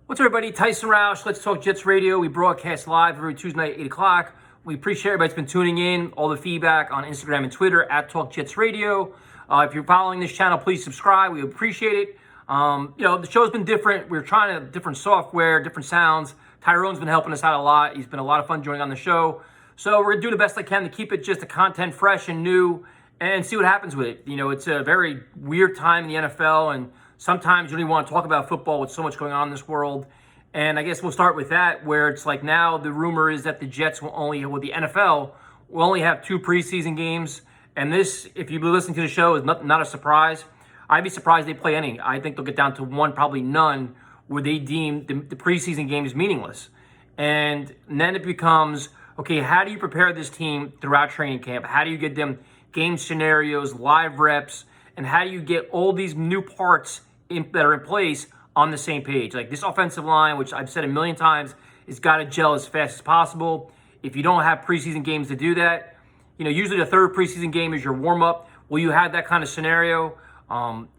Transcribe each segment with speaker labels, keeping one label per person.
Speaker 1: What's up, everybody? Tyson Roush, Let's Talk Jets Radio. We broadcast live every Tuesday night at 8 o'clock. We appreciate everybody that's been tuning in, all the feedback on Instagram and Twitter at Talk Jets Radio. If you're following this channel, please subscribe. We appreciate it. The show's been different. We're trying different software, different sounds. Tyrone's been helping us out a lot. He's been a lot of fun joining on the show. So we're going to do the best I can to keep it just the content fresh and new and see what happens with it. It's a very weird time in the NFL, and sometimes you don't even want to talk about football with so much going on in this world. And I guess we'll start with that, where it's like now the rumor is that the Jets will only, with the NFL, will only have 2 preseason games. And this, if you've been listening to the show, is not a surprise. I'd be surprised they play any. I think they'll get down to 1, probably none, where they deem the preseason games meaningless. And then it becomes, okay, how do you prepare this team throughout training camp? How do you get them game scenarios, live reps, and how do you get all these new parts that are in place on the same page? Like this offensive line, which I've said a million times, has got to gel as fast as possible. If you don't have preseason games to do that, usually the third preseason game is your warm-up. Will you have that kind of scenario?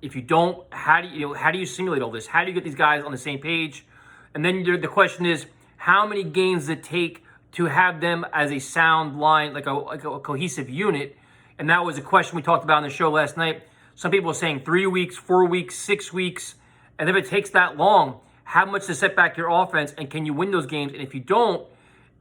Speaker 1: If you don't, how do you simulate all this? How do you get these guys on the same page? And then the question is, how many games does it take to have them as a sound line, like a cohesive unit? And that was a question we talked about on the show last night. Some people are saying 3 weeks, 4 weeks, 6 weeks. And if it takes that long, how much to set back your offense, and can you win those games? And if you don't,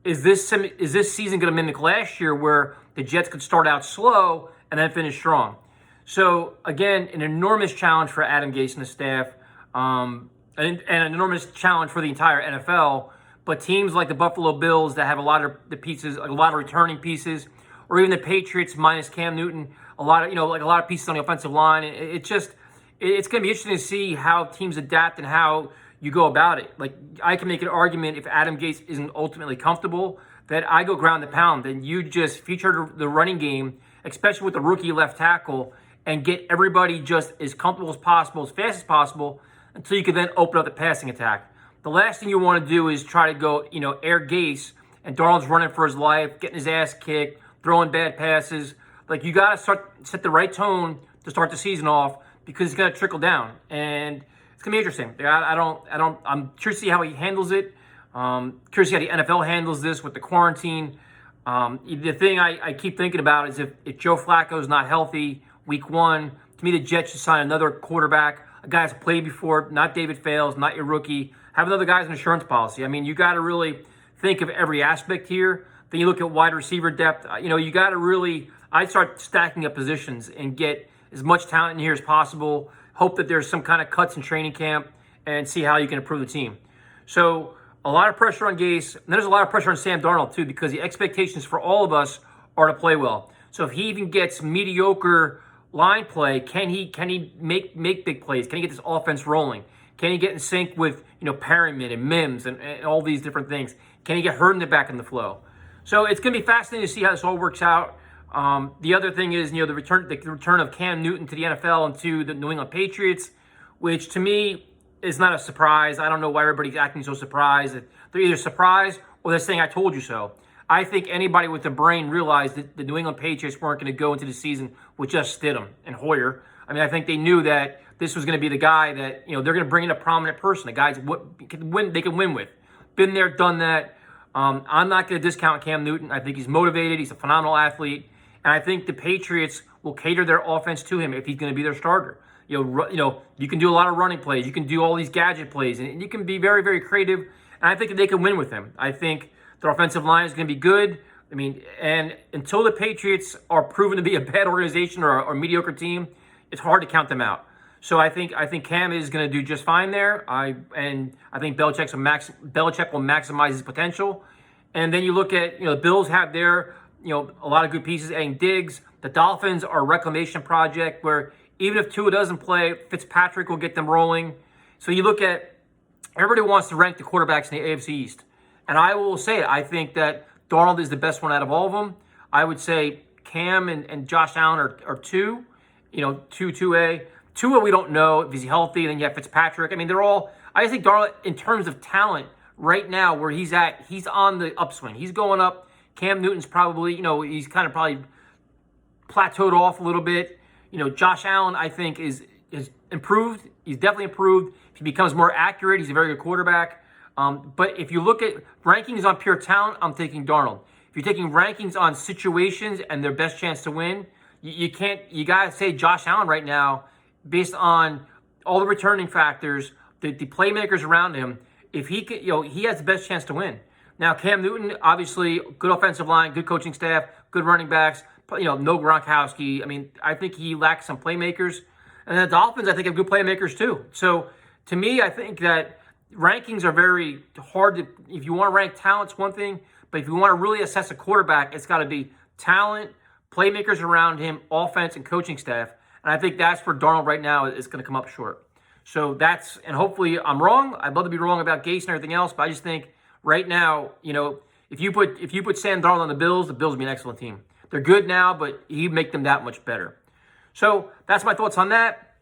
Speaker 1: is this season going to mimic last year, where the Jets could start out slow and then finish strong? So again, an enormous challenge for Adam Gase and the staff, and an enormous challenge for the entire NFL. But teams like the Buffalo Bills that have a lot of the pieces, a lot of returning pieces, or even the Patriots minus Cam Newton, a lot of pieces on the offensive line. It's going to be interesting to see how teams adapt and how you go about it. Like, I can make an argument, if Adam Gase isn't ultimately comfortable, that I go ground and pound. Then you just feature the running game, especially with the rookie left tackle, and get everybody just as comfortable as possible, as fast as possible, until you can then open up the passing attack. The last thing you want to do is try to go, air Gase, and Darnold's running for his life, getting his ass kicked, throwing bad passes. Like, you got to set the right tone to start the season off, because it's going to trickle down, and it's going to be interesting. I'm curious to see how he handles it. Curious to see how the NFL handles this with the quarantine. The thing I keep thinking about is if Joe Flacco is not healthy week 1, to me the Jets should sign another quarterback, a guy that's played before, not David Fales, not your rookie. Have another guy's insurance policy. I mean, you got to really think of every aspect here. Then you look at wide receiver depth. You got to really, I'd start stacking up positions and get as much talent in here as possible. Hope that there's some kind of cuts in training camp, and see how you can improve the team. So a lot of pressure on Gase, and there's a lot of pressure on Sam Darnold too, because the expectations for all of us are to play well. So if he even gets mediocre line play, can he make big plays? Can he get this offense rolling? Can he get in sync with Perriman and Mims and all these different things? Can he get Herndon back in the flow? So it's going to be fascinating to see how this all works out. The other thing is, the return of Cam Newton to the NFL and to the New England Patriots, which to me is not a surprise. I don't know why everybody's acting so surprised. They're either surprised or they're saying, "I told you so." I think anybody with a brain realized that the New England Patriots weren't going to go into the season with just Stidham and Hoyer. I mean, I think they knew that this was going to be the guy that, they're going to bring in a prominent person, a guy they can win with. Been there, done that. I'm not going to discount Cam Newton. I think he's motivated. He's a phenomenal athlete. And I think the Patriots will cater their offense to him if he's going to be their starter. You can do a lot of running plays. You can do all these gadget plays, and you can be very, very creative. And I think that they can win with him. I think their offensive line is going to be good. I mean, and until the Patriots are proven to be a bad organization or a mediocre team, it's hard to count them out. So I think Cam is going to do just fine there. I think Belichick will maximize his potential. And then you look at, the Bills have their, a lot of good pieces, adding Diggs. The Dolphins are a reclamation project where even if Tua doesn't play, Fitzpatrick will get them rolling. So you look at, everybody wants to rank the quarterbacks in the AFC East. And I will say, I think that Darnold is the best one out of all of them. I would say Cam and Josh Allen are 2, 2A. Tua, we don't know if he's healthy. Then you have Fitzpatrick. I mean, they're all, I think Darnold, in terms of talent right now, where he's at, he's on the upswing. He's going up. Cam Newton's probably, he's kind of probably plateaued off a little bit. Josh Allen, I think, is improved. He's definitely improved. If he becomes more accurate, he's a very good quarterback. But if you look at rankings on pure talent, I'm taking Darnold. If you're taking rankings on situations and their best chance to win, you can't. You gotta say Josh Allen right now, based on all the returning factors, the playmakers around him. If he could, he has the best chance to win. Now Cam Newton, obviously, good offensive line, good coaching staff, good running backs. No Gronkowski. I mean, I think he lacks some playmakers. And the Dolphins, I think, have good playmakers too. So to me, I think that rankings are very hard to. If you want to rank talent, it's one thing. But if you want to really assess a quarterback, it's got to be talent, playmakers around him, offense, and coaching staff. And I think that's where Darnold right now is going to come up short. So and hopefully I'm wrong. I'd love to be wrong about Gase and everything else, but I just think right now, if you put Sam Darnold on the Bills would be an excellent team. They're good now, but he'd make them that much better. So that's my thoughts on that.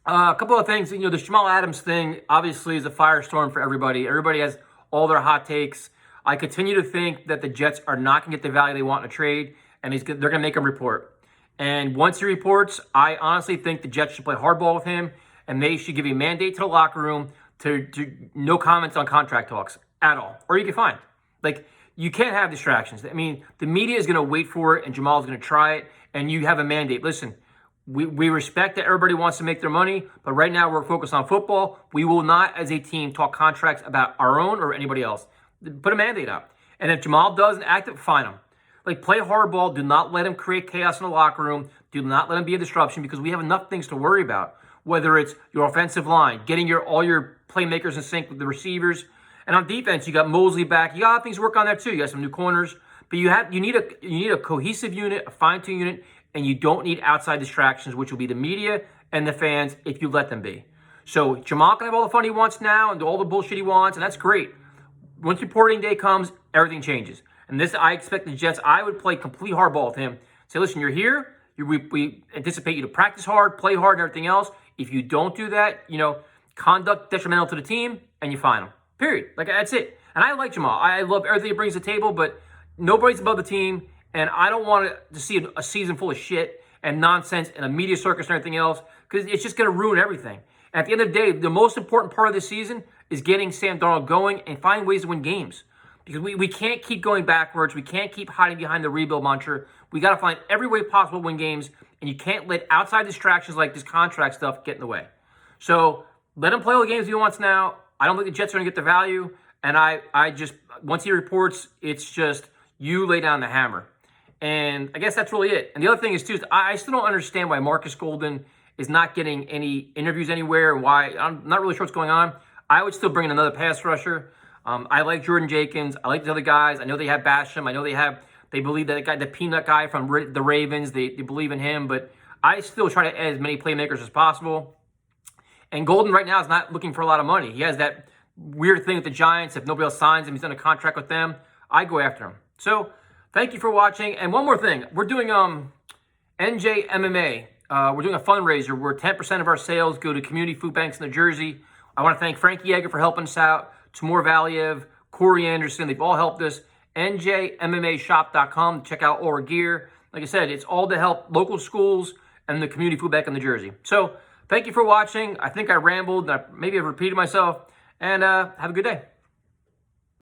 Speaker 1: A couple of things. The Jamal Adams thing obviously is a firestorm for everybody. Everybody has all their hot takes. I continue to think that the Jets are not going to get the value they want in a trade, and they're going to make him report. And once he reports, I honestly think the Jets should play hardball with him, and they should give a mandate to the locker room to no comments on contract talks at all. Or you can find. You can't have distractions. I mean, the media is going to wait for it, and Jamal's going to try it, and you have a mandate. Listen, we respect that everybody wants to make their money, but right now we're focused on football. We will not, as a team, talk contracts about our own or anybody else. Put a mandate up. And if Jamal doesn't act it, fine him. Play hardball. Do not let him create chaos in the locker room. Do not let him be a disruption, because we have enough things to worry about, whether it's your offensive line, getting all your playmakers in sync with the receivers. And on defense, you got Mosley back. You got things to work on there too. You got some new corners. But you need a cohesive unit, a fine-tuned unit, and you don't need outside distractions, which will be the media and the fans if you let them be. So Jamal can have all the fun he wants now and do all the bullshit he wants, and that's great. Once reporting day comes, everything changes. And I expect the Jets, I would play complete hardball with him. Say, listen, you're here. We anticipate you to practice hard, play hard, and everything else. If you don't do that, conduct detrimental to the team, and you fine him. Period. That's it. And I like Jamal. I love everything he brings to the table, but nobody's above the team, and I don't want to see a season full of shit and nonsense and a media circus and everything else, because it's just going to ruin everything. And at the end of the day, the most important part of this season is getting Sam Darnold going and finding ways to win games. Because we can't keep going backwards. We can't keep hiding behind the rebuild mantra. We got to find every way possible to win games, and you can't let outside distractions like this contract stuff get in the way. So let him play all the games he wants now. I don't think the Jets are going to get the value, and I just, once he reports, it's just you lay down the hammer. And I guess that's really it. And the other thing is, too, I still don't understand why Marcus Golden is not getting any interviews anywhere, and why. I'm not really sure what's going on. I would still bring in another pass rusher. I like Jordan Jenkins. I like the other guys. I know they have Basham. I know they believe that guy, the peanut guy from the Ravens, they believe in him. But I still try to add as many playmakers as possible. And Golden right now is not looking for a lot of money. He has that weird thing with the Giants. If nobody else signs him, he's on a contract with them. I go after him. So thank you for watching. And one more thing. We're doing NJ MMA. We're doing a fundraiser where 10% of our sales go to community food banks in New Jersey. I want to thank Frankie Yeager for helping us out. Tamor Valiev, Corey Anderson, they've all helped us. NJMMAshop.com to check out all our gear. Like I said, it's all to help local schools and the community food bank in New Jersey. So thank you for watching. I think I rambled. Maybe I've repeated myself. And have a good day.